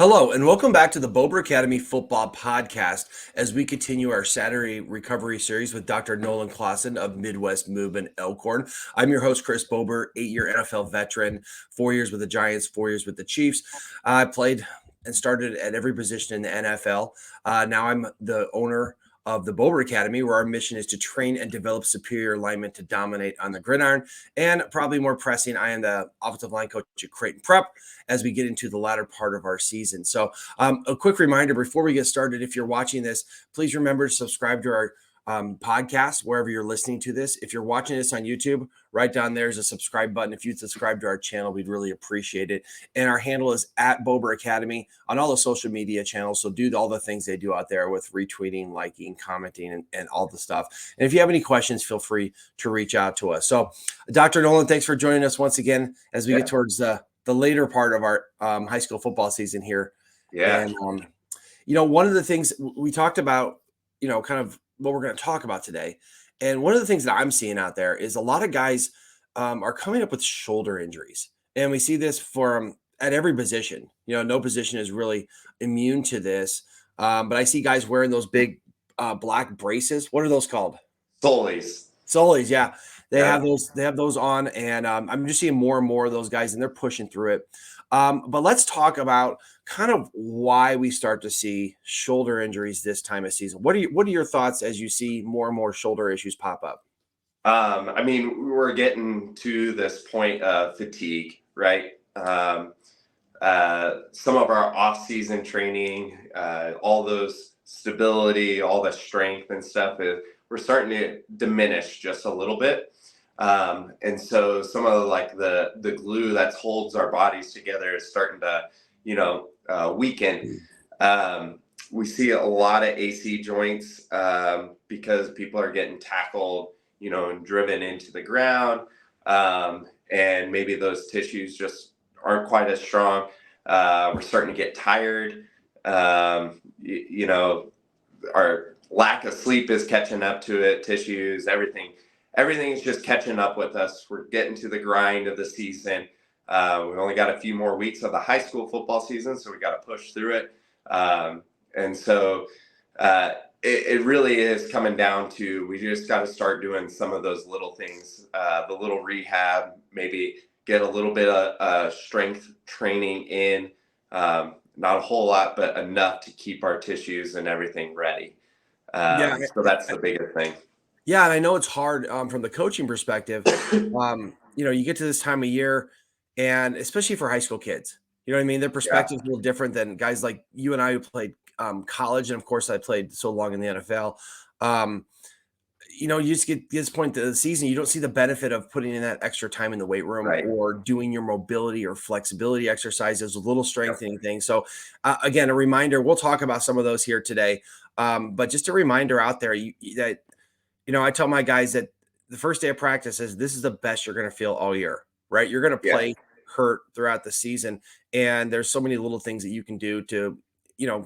Hello, and welcome back to the Bober Academy Football Podcast as we continue our Saturday recovery series with Dr. Nolan Clausen of Midwest Movement Elkhorn. I'm your host, Chris Bober, 8-year NFL veteran, 4 years with the Giants, 4 years with the Chiefs. I played and started at every position in the NFL. Now I'm the owner of the Bober Academy, where our mission is to train and develop superior linemen to dominate on the gridiron. And probably more pressing, I am the offensive line coach at Creighton Prep as we get into the latter part of our season. So a quick reminder before we get started, if you're watching this, please remember to subscribe to our podcast wherever you're listening to this. If you're watching this on YouTube, right down there is a subscribe button. If you'd subscribe to our channel, we'd really appreciate it. And our handle is at Bober Academy on all the social media channels. So do all the things they do out there with retweeting, liking, commenting, and all the stuff. And if you have any questions, feel free to reach out to us. So Dr. Nolan, thanks for joining us once again as we get towards the later part of our high school football season here. Yeah. And, one of the things we talked about, kind of what we're going to talk about today. And one of the things that I'm seeing out there is a lot of guys are coming up with shoulder injuries. And we see this at every position. No position is really immune to this. But I see guys wearing those big black braces. What are those called? Soles, yeah. They have those on, and I'm just seeing more and more of those guys, and they're pushing through it. But let's talk about kind of why we start to see shoulder injuries this time of season. What are your thoughts as you see more and more shoulder issues pop up? We're getting to this point of fatigue, right? Some of our off-season training, all those stability, all the strength and stuff, we're starting to diminish just a little bit. And so some of the glue that holds our bodies together is starting to, weaken. We see a lot of AC joints because people are getting tackled, and driven into the ground. And maybe those tissues just aren't quite as strong. We're starting to get tired. Our lack of sleep is catching up to it, tissues, everything's just catching up with us. We're getting to the grind of the season. We've only got a few more weeks of the high school football season, so we got to push through it. And so it really is coming down to, we just got to start doing some of those little things, the little rehab, maybe get a little bit of strength training in, not a whole lot, but enough to keep our tissues and everything ready. So that's the biggest thing. Yeah, and I know it's hard from the coaching perspective. You get to this time of year, and especially for high school kids, you know what I mean? Their perspective is a little different than guys like you and I who played college, and of course I played so long in the NFL. You just get this point of the season, you don't see the benefit of putting in that extra time in the weight room or doing your mobility or flexibility exercises, a little strengthening things. So again, a reminder, we'll talk about some of those here today. But just a reminder out there that I tell my guys that the first day of practice this is the best you're going to feel all year, right? You're going to play hurt throughout the season. And there's so many little things that you can do to,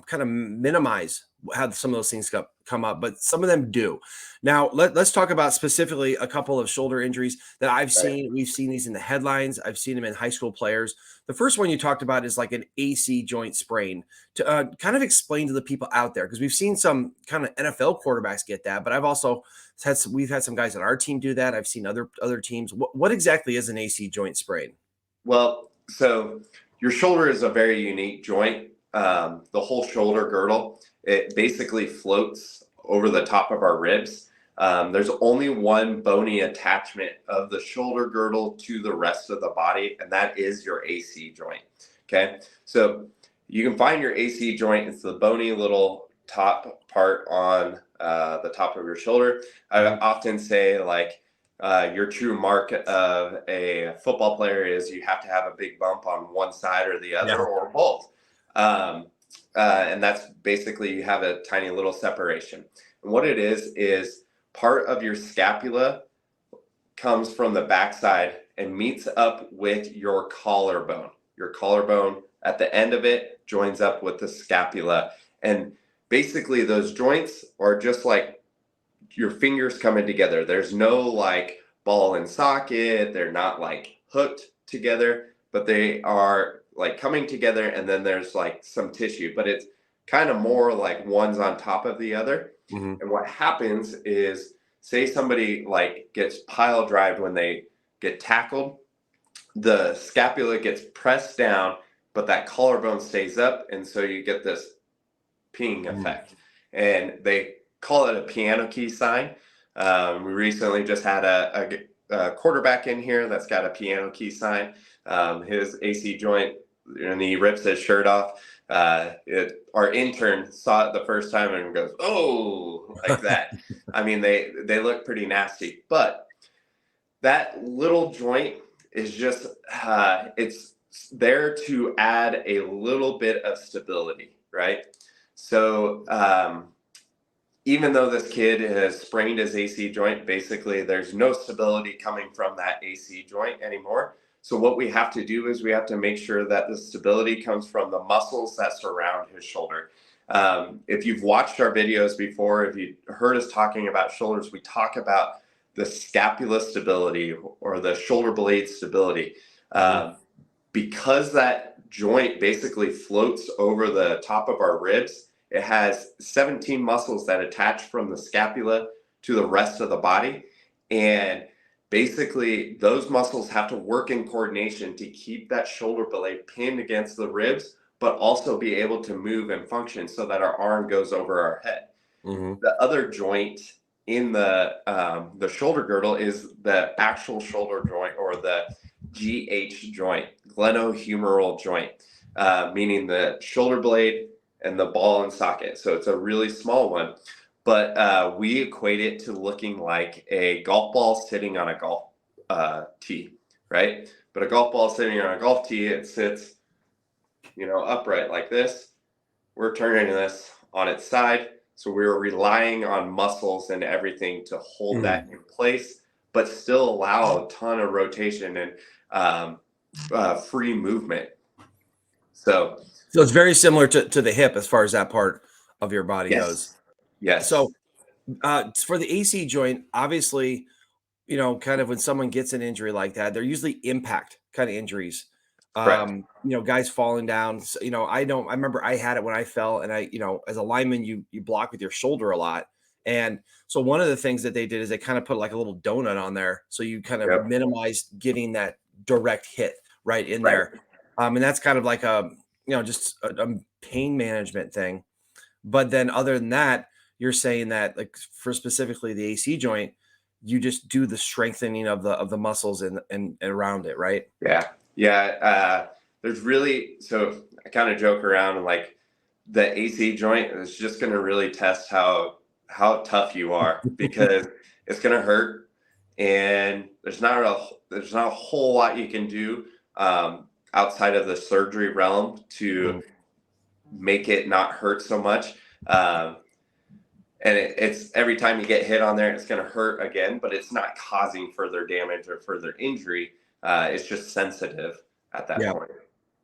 kind of minimize how some of those things come up, but some of them do. Now, let's talk about specifically a couple of shoulder injuries that I've seen. We've seen these in the headlines. I've seen them in high school players. The first one you talked about is like an AC joint sprain. To kind of explain to the people out there, because we've seen some kind of NFL quarterbacks get that, but we've had some guys on our team do that. I've seen other teams. What exactly is an AC joint sprain? Well, so your shoulder is a very unique joint. The whole shoulder girdle, it basically floats over the top of our ribs. There's only one bony attachment of the shoulder girdle to the rest of the body, and that is your AC joint. Okay, so you can find your AC joint. It's the bony little top part on the top of your shoulder. I often say your true mark of a football player is you have to have a big bump on one side or the other or both. And that's basically you have a tiny little separation. And what it is part of your scapula comes from the backside and meets up with your collarbone. Your collarbone at the end of it joins up with the scapula. And basically those joints are just like your fingers coming together. There's no ball and socket. They're not hooked together, but they are like coming together, and then there's like some tissue, but it's kind of more like one's on top of the other. Mm-hmm. And what happens is, say somebody like gets pile drived when they get tackled, the scapula gets pressed down, but that collarbone stays up, and so you get this ping effect. And they call it a piano key sign. We recently just had a quarterback in here that's got a piano key sign. His AC joint, and he rips his shirt off. Our intern saw it the first time and goes, "Oh," like that. I mean, they look pretty nasty, but that little joint is just it's there to add a little bit of stability, right? So even though this kid has sprained his AC joint, basically there's no stability coming from that AC joint anymore. So what we have to do is we have to make sure that the stability comes from the muscles that surround his shoulder. If you've watched our videos before, if you heard us talking about shoulders, we talk about the scapula stability or the shoulder blade stability. Because that joint basically floats over the top of our ribs, it has 17 muscles that attach from the scapula to the rest of the body. And basically, those muscles have to work in coordination to keep that shoulder blade pinned against the ribs, but also be able to move and function so that our arm goes over our head. Mm-hmm. The other joint in the shoulder girdle is the actual shoulder joint, or the GH joint, glenohumeral joint, meaning the shoulder blade and the ball and socket. So it's a really small one, but we equate it to looking like a golf ball sitting on a golf tee, right? But a golf ball sitting on a golf tee, it sits, upright like this. We're turning this on its side. So we're relying on muscles and everything to hold that in place, but still allow a ton of rotation and free movement. So it's very similar to the hip as far as that part of your body goes. Yes. So for the AC joint, obviously, kind of when someone gets an injury like that, they're usually impact kind of injuries. Guys falling down. So, I remember I had it when I fell, and as a lineman, you block with your shoulder a lot. And so one of the things that they did is they kind of put like a little donut on there. So you kind of minimized getting that direct hit right in there. And that's kind of like just a pain management thing. But then other than that, you're saying that like for specifically the AC joint, you just do the strengthening of the muscles and around it, right? Yeah. There's really, so I kind of joke around and like the AC joint is just going to really test how tough you are, because it's going to hurt, and there's not a whole lot you can do outside of the surgery realm to make it not hurt so much. And it's every time you get hit on there, it's going to hurt again, but it's not causing further damage or further injury. It's just sensitive at that point.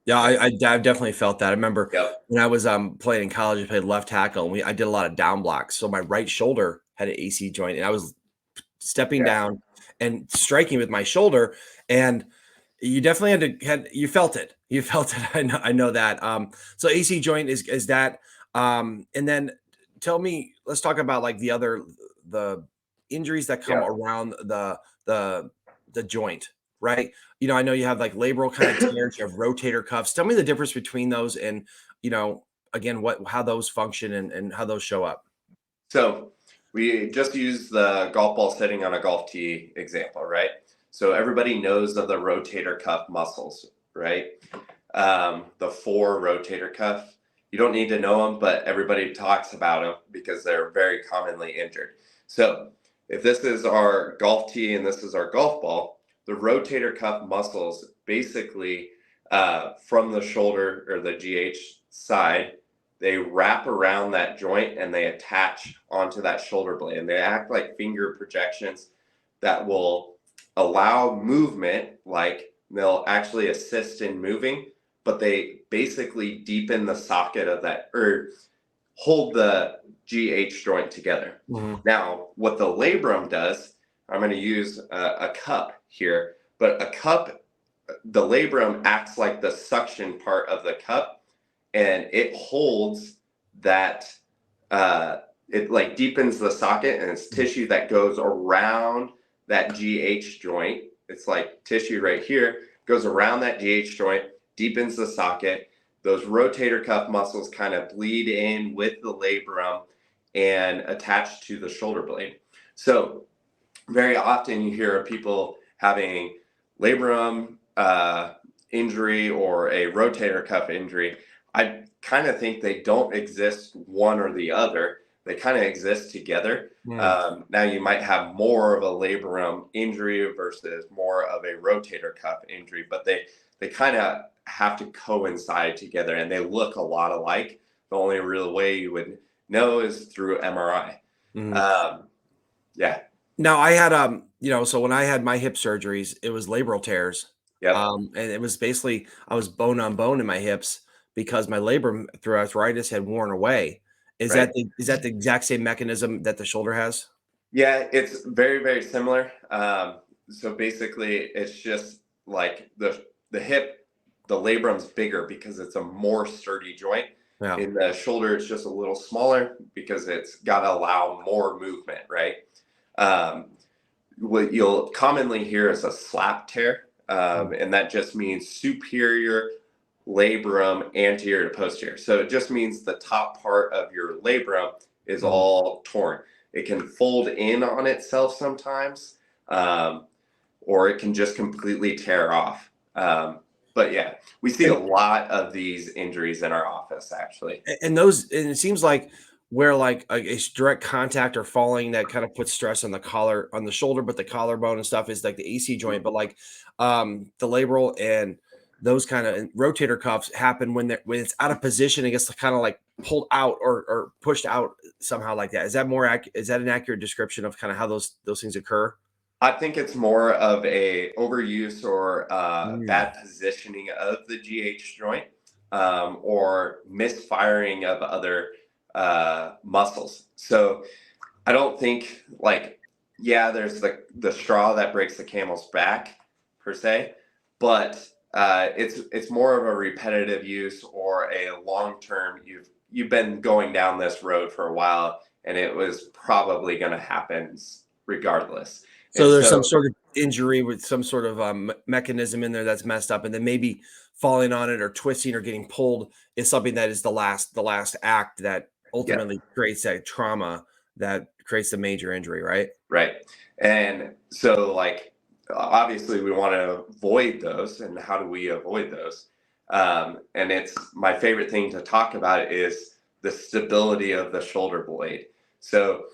Yeah, I've definitely felt that. I remember when I was playing in college, I played left tackle, and I did a lot of down blocks. So my right shoulder had an AC joint, and I was stepping down and striking with my shoulder, and you definitely you felt it. You felt it. I know that. So AC joint is that. And then tell me, let's talk about like the injuries that come around the joint, right? I know you have like labral kind of tears, you have rotator cuffs. Tell me the difference between those and, again, how those function and how those show up. So we just use the golf ball sitting on a golf tee example, right? So everybody knows of the rotator cuff muscles, right? The 4 rotator cuff. You don't need to know them, but everybody talks about them because they're very commonly injured. So if this is our golf tee and this is our golf ball, the rotator cuff muscles basically from the shoulder or the GH side, they wrap around that joint and they attach onto that shoulder blade, and they act like finger projections that will allow movement, like they'll actually assist in moving, but they basically deepen the socket of that, or hold the GH joint together. Now, what the labrum does, I'm going to use a cup here, but a cup the labrum acts like the suction part of the cup, and it holds that. It like deepens the socket, and it's tissue that goes around that GH joint. It's like tissue right here, goes around that GH joint, deepens the socket. Those rotator cuff muscles kind of bleed in with the labrum and attach to the shoulder blade. So very often you hear of people having labrum injury or a rotator cuff injury. I kind of think they don't exist one or the other. They kind of exist together. Now you might have more of a labrum injury versus more of a rotator cuff injury, but they kind of have to coincide together, and they look a lot alike. The only real way you would know is through MRI. Yeah. Now I had so when I had my hip surgeries, it was labral tears. Yep. And it was basically I was bone on bone in my hips because my labrum through arthritis had worn away. Is Right. that the exact same mechanism that the shoulder has? Yeah, it's very, very similar. So basically, it's just like the hip, the labrum's bigger because it's a more sturdy joint. Yeah. In the shoulder, it's just a little smaller because it's got to allow more movement, right? What you'll commonly hear is a slap tear, and that just means superior labrum anterior to posterior. So it just means the top part of your labrum is all torn. It can fold in on itself sometimes, or it can just completely tear off. But yeah, we see a lot of these injuries in our office, actually. And it seems like where like a direct contact or falling that kind of puts stress on the shoulder, but the collarbone and stuff is like the AC joint. But like the labral and those kind of rotator cuffs happen when it's out of position, it gets kind of like pulled out or pushed out somehow like that. Is that is that an accurate description of kind of how those things occur? I think it's more of a overuse or bad positioning of the GH joint, or misfiring of other muscles. So I don't think there's the straw that breaks the camel's back per se, but it's more of a repetitive use or a long term. You've been going down this road for a while, and it was probably going to happen regardless. So And there's some so, sort of injury with some sort of mechanism in there that's messed up, and then maybe falling on it or twisting or getting pulled is something that is the last act that yeah, ultimately creates that trauma that creates the major injury, right? right. And so, obviously, we want to avoid those. And how do we avoid those? And it's my favorite thing to talk about is the stability of the shoulder blade. So,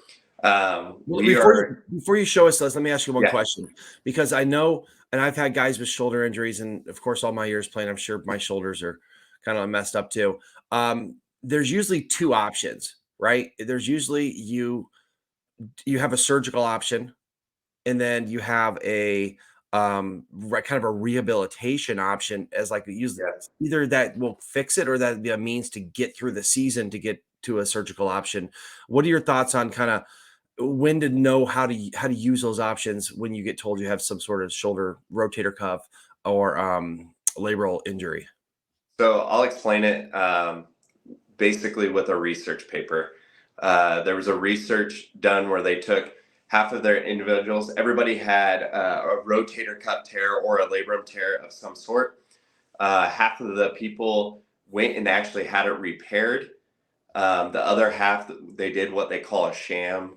Well, we are, before you show us this, let me ask you one yeah, question because I know, and I've had guys with shoulder injuries, and of course, all my years playing, I'm sure my shoulders are kind of messed up too. There's usually two options, right? There's usually you have a surgical option, and then you have a kind of a rehabilitation option as like yeah. either that will fix it or that be a means to get through the season to get to a surgical option. What are your thoughts on kind of when to know how to use those options when you get told you have some sort of shoulder rotator cuff or labral injury? So I'll explain it basically with a research paper. There was a research done where they took half of their individuals. Everybody had a rotator cuff tear or a labrum tear of some sort. Half of the people went and actually had it repaired. The other half, they did what they call a sham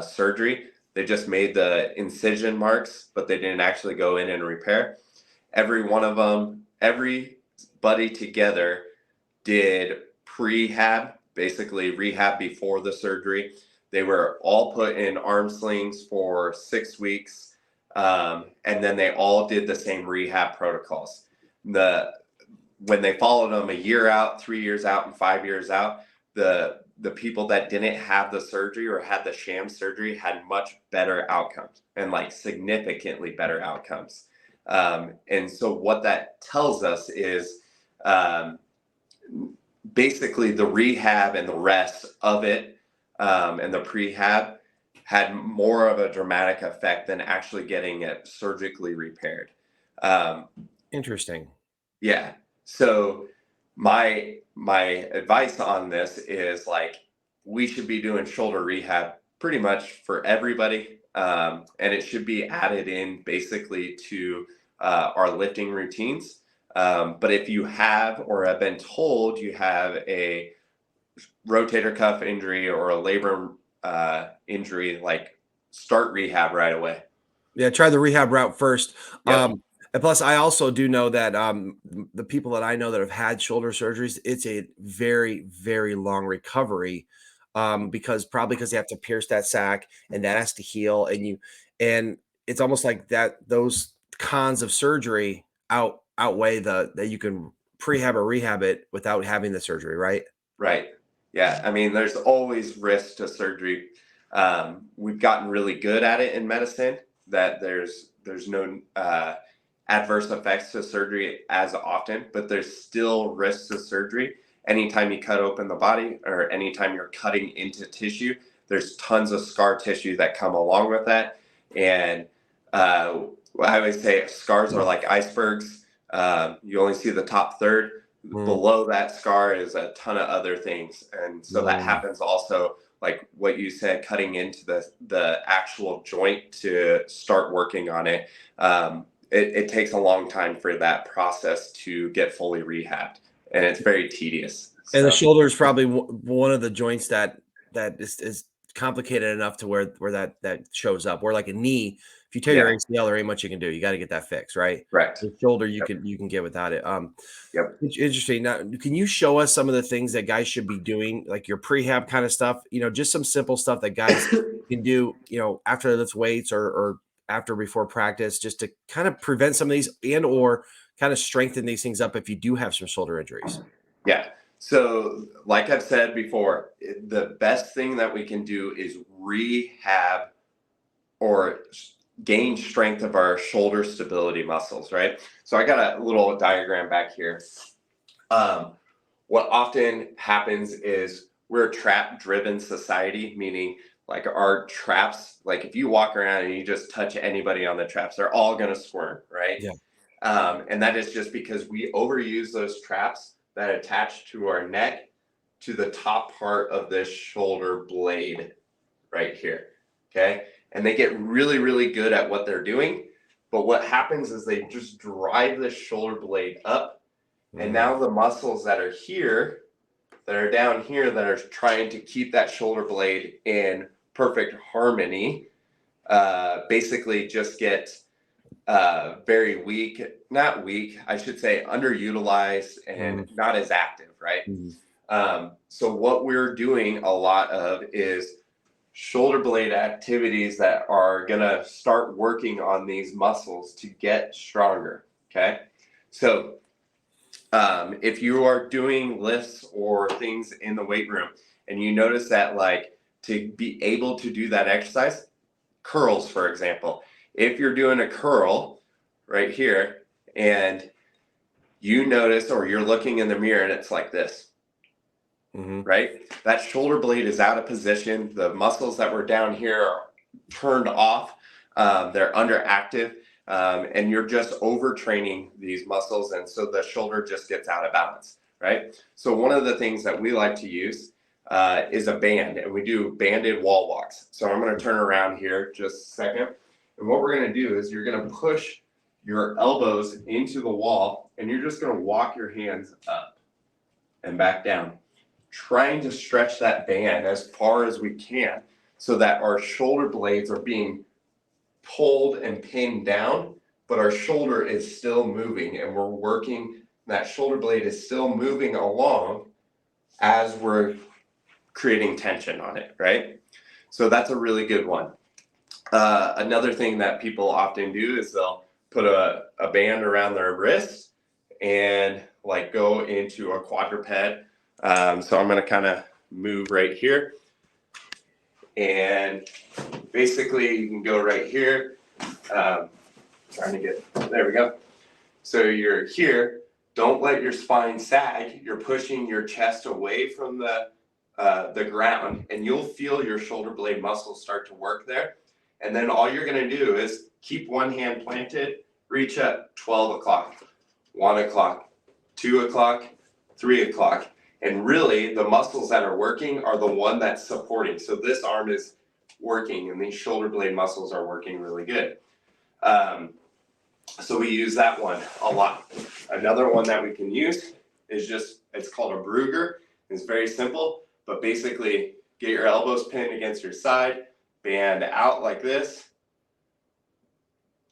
surgery. They just made the incision marks, but they didn't actually go in and repair. Every one of them, everybody together did prehab, basically rehab before the surgery. They were all put in arm slings for 6 weeks, and then they all did the same rehab protocols. When they followed them a year out, 3 years out, and 5 years out, the people that didn't have the surgery or had the sham surgery had much better outcomes, and like significantly better outcomes. And so what that tells us is basically the rehab and the rest of it, and the prehab had more of a dramatic effect than actually getting it surgically repaired. Interesting. Yeah. So my advice on this is like we should be doing shoulder rehab pretty much for everybody, and it should be added in basically to our lifting routines. But if you have or have been told you have a rotator cuff injury or a labrum injury, like start rehab right away. Yeah, try the rehab route first. Yep. And plus, I also do know that the people that I know that have had shoulder surgeries, it's a very, very long recovery, because they have to pierce that sac and that has to heal, and it's almost like that those cons of surgery outweigh that you can prehab or rehab it without having the surgery, right? Right. Yeah. I mean, there's always risk to surgery. We've gotten really good at it in medicine that there's no adverse effects to surgery as often, but there's still risks to surgery. Anytime you cut open the body or anytime you're cutting into tissue, there's tons of scar tissue that come along with that. And I always say scars are like icebergs. You only see the top third. Mm, Below that scar is a ton of other things, and so that mm. happens also, like what you said, cutting into the actual joint to start working on it. It takes a long time for that process to get fully rehabbed, and it's very tedious. And the So shoulder is probably one of the joints that is complicated enough to where that shows up. Where like a knee, if you tear your yeah, ACL, there ain't much you can do. You got to get that fixed, right? correct. The shoulder Yep. you can get without it. Yep. Interesting. Now, can you show us some of the things that guys should be doing, like your prehab kind of stuff? Just some simple stuff that guys can do, after they lift weights or after before practice, just to kind of prevent some of these and or kind of strengthen these things up if you do have some shoulder injuries. Yeah. So, like I've said before, the best thing that we can do is rehab or gain strength of our shoulder stability muscles, right? So I got a little diagram back here. What often happens is we're a trap driven society, meaning like our traps, like if you walk around and you just touch anybody on the traps, they're all going to squirm, right? Yeah. And that is just because we overuse those traps that attach to our neck to the top part of this shoulder blade right here. Okay. And they get really, really good at what they're doing. But what happens is they just drive the shoulder blade up. And now the muscles that are here, that are down here, that are trying to keep that shoulder blade in perfect harmony, basically just get very weak, not weak, I should say underutilized and not as active, right? So what we're doing a lot of is shoulder blade activities that are going to start working on these muscles to get stronger. Okay. So if you are doing lifts or things in the weight room and you notice that, like, to be able to do that exercise, curls, for example, if you're doing a curl right here and you notice, or you're looking in the mirror and it's like this, right? That shoulder blade is out of position. The muscles that were down here are turned off. They're underactive. And you're just overtraining these muscles. And so the shoulder just gets out of balance, right? So one of the things that we like to use is a band, and we do banded wall walks. So I'm going to turn around here just a second. And what we're going to do is you're going to push your elbows into the wall, and you're just going to walk your hands up and back down, trying to stretch that band as far as we can so that our shoulder blades are being pulled and pinned down, but our shoulder is still moving, and we're working, that shoulder blade is still moving along as we're creating tension on it, right? So that's a really good one. Another thing that people often do is they'll put a band around their wrist and like go into a quadruped. So I'm going to kind of move right here. And basically you can go right here. Trying to get, there we go. So you're here. Don't let your spine sag. You're pushing your chest away from the ground, and you'll feel your shoulder blade muscles start to work there. And then all you're going to do is keep one hand planted, reach up, 12 o'clock. 1 o'clock, 2 o'clock, 3 o'clock. And really, the muscles that are working are the one that's supporting. So this arm is working, and these shoulder blade muscles are working really good. So we use that one a lot. Another one that we can use is it's called a Brugger. It's very simple, but basically get your elbows pinned against your side, band out like this.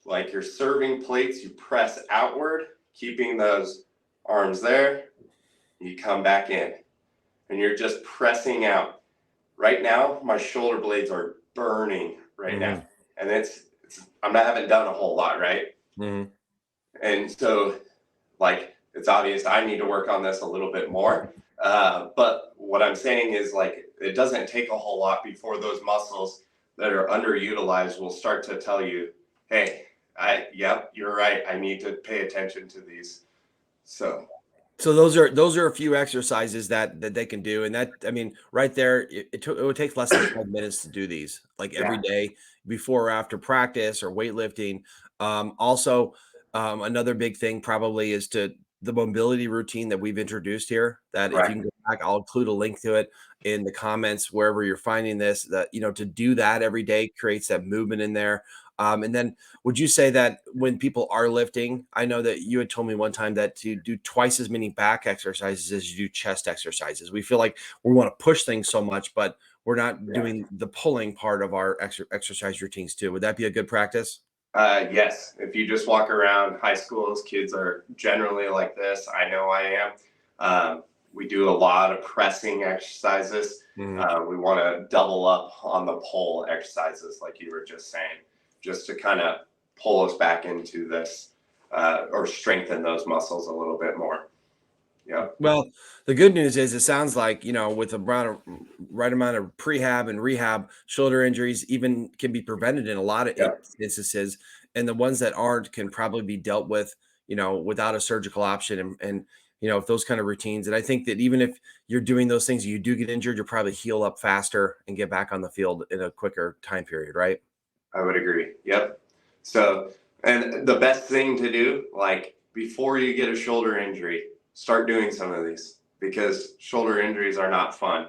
Like you're serving plates, you press outward, keeping those arms there. You come back in, and you're just pressing out. Right now, my shoulder blades are burning right now, and I haven't done a whole lot, right? And so, like, it's obvious I need to work on this a little bit more. But what I'm saying is, like, it doesn't take a whole lot before those muscles that are underutilized will start to tell you, hey, yep, you're right. I need to pay attention to these. So those are a few exercises that they can do, and that, I mean, right there, it would take less than 5 minutes to do these, like every day before or after practice or weightlifting. Also, another big thing probably is the mobility routine that we've introduced here. That if you can go back, I'll include a link to it in the comments wherever you're finding this. That, you know, to do that every day creates that movement in there. And then would you say that when people are lifting, I know that you had told me one time that to do twice as many back exercises as you do chest exercises. We feel like we want to push things so much, but we're not doing the pulling part of our exercise routines too. Would that be a good practice? Yes. If you just walk around high schools, kids are generally like this. I know I am. We do a lot of pressing exercises. We want to double up on the pull exercises, like you were just saying, just to kind of pull us back into this or strengthen those muscles a little bit more. Yeah. Well, the good news is it sounds like, you know, with the right amount of prehab and rehab, shoulder injuries even can be prevented in a lot of instances. And the ones that aren't can probably be dealt with, you know, without a surgical option. And you know, if those kind of routines. And I think that even if you're doing those things, you do get injured, you'll probably heal up faster and get back on the field in a quicker time period, right? I would agree. Yep. So, and the best thing to do, like before you get a shoulder injury, start doing some of these, because shoulder injuries are not fun.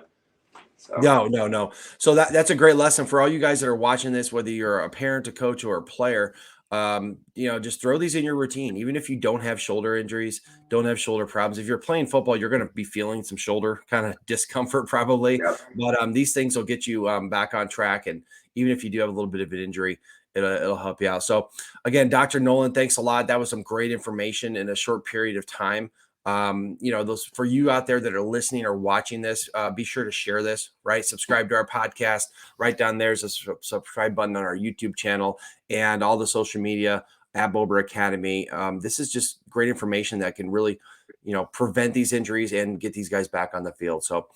So. No. So that's a great lesson for all you guys that are watching this, whether you're a parent, a coach, or a player. You know, just throw these in your routine. Even if you don't have shoulder injuries, don't have shoulder problems. If you're playing football, you're going to be feeling some shoulder kind of discomfort probably. But these things will get you back on track. And even if you do have a little bit of an injury, it'll help you out. So again, Dr. Nolan, thanks a lot. That was some great information in a short period of time. You know, those for you out there that are listening or watching this, be sure to share this, right? Subscribe to our podcast. Right down there's a subscribe button on our YouTube channel and all the social media at Bober Academy. This is just great information that can really, you know, prevent these injuries and get these guys back on the field. So,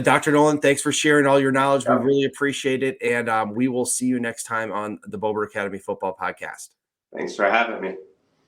Dr. Nolan, thanks for sharing all your knowledge. We really appreciate it. And we will see you next time on the Bober Academy Football Podcast. Thanks for having me.